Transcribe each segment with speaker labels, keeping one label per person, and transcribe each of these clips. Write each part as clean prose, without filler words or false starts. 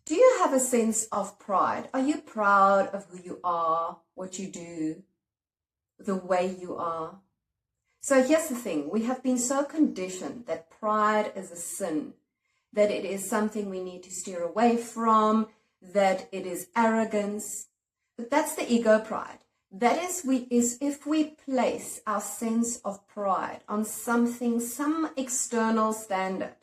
Speaker 1: Do you have a sense of pride? Are you proud of who you are, what you do, the way you are? So here's the thing. We have been so conditioned that pride is a sin, that it is something we need to steer away from, that it is arrogance. But that's the ego pride. That is if we place our sense of pride on something, some external standard,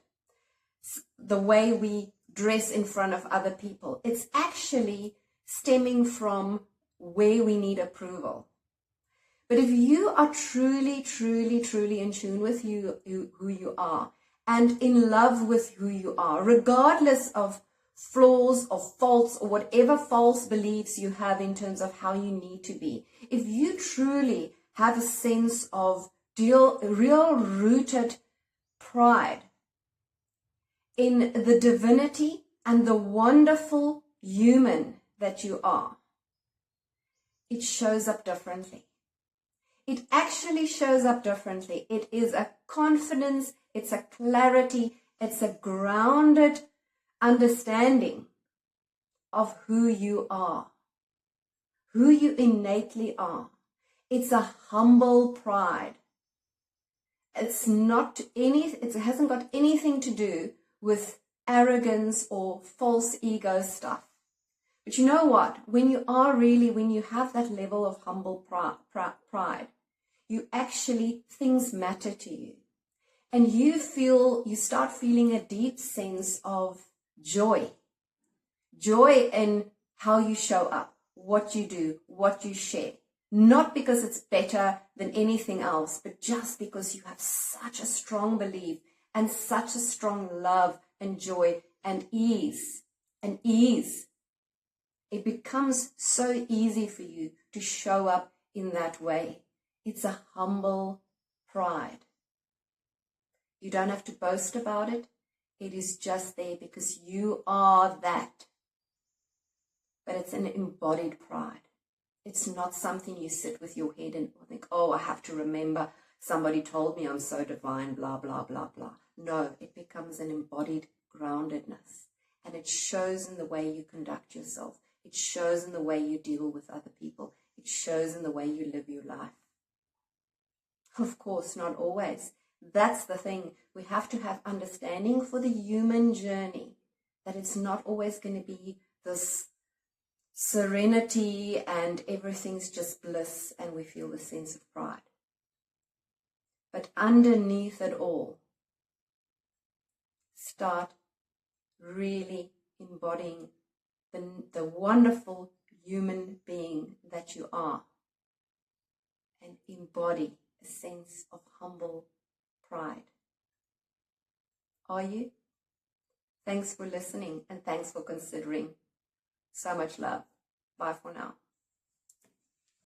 Speaker 1: the way we dress in front of other people, it's actually stemming from where we need approval. But if you are truly, truly, truly in tune with who you are and in love with who you are, regardless of flaws or faults or whatever false beliefs you have in terms of how you need to be, if you truly have a sense of real rooted pride in the divinity and the wonderful human that you are, it shows up differently. It actually shows up differently. It is a confidence, it's a clarity, it's a grounded understanding of who you are, who you innately are. It's a humble pride. It hasn't got anything to do with arrogance or false ego stuff. But you know what? When you have that level of humble pride, things matter to you. And you start feeling a deep sense of joy. Joy in how you show up, what you do, what you share. Not because it's better than anything else, but just because you have such a strong belief and such a strong love and joy and ease. It becomes so easy for you to show up in that way. It's a humble pride. You don't have to boast about it. It is just there because you are that. But it's an embodied pride. It's not something you sit with your head and think, oh, I have to remember somebody told me I'm so divine, blah, blah, blah, blah. No, it becomes an embodied groundedness. And it shows in the way you conduct yourself. It shows in the way you deal with other people. It shows in the way you live your life. Of course, not always. That's the thing. We have to have understanding for the human journey, that it's not always going to be this serenity and everything's just bliss and we feel the sense of pride. But underneath it all, start really embodying the wonderful human being that you are, and embody a sense of humble pride. Are you? Thanks for listening and thanks for considering. So much love. Bye for now.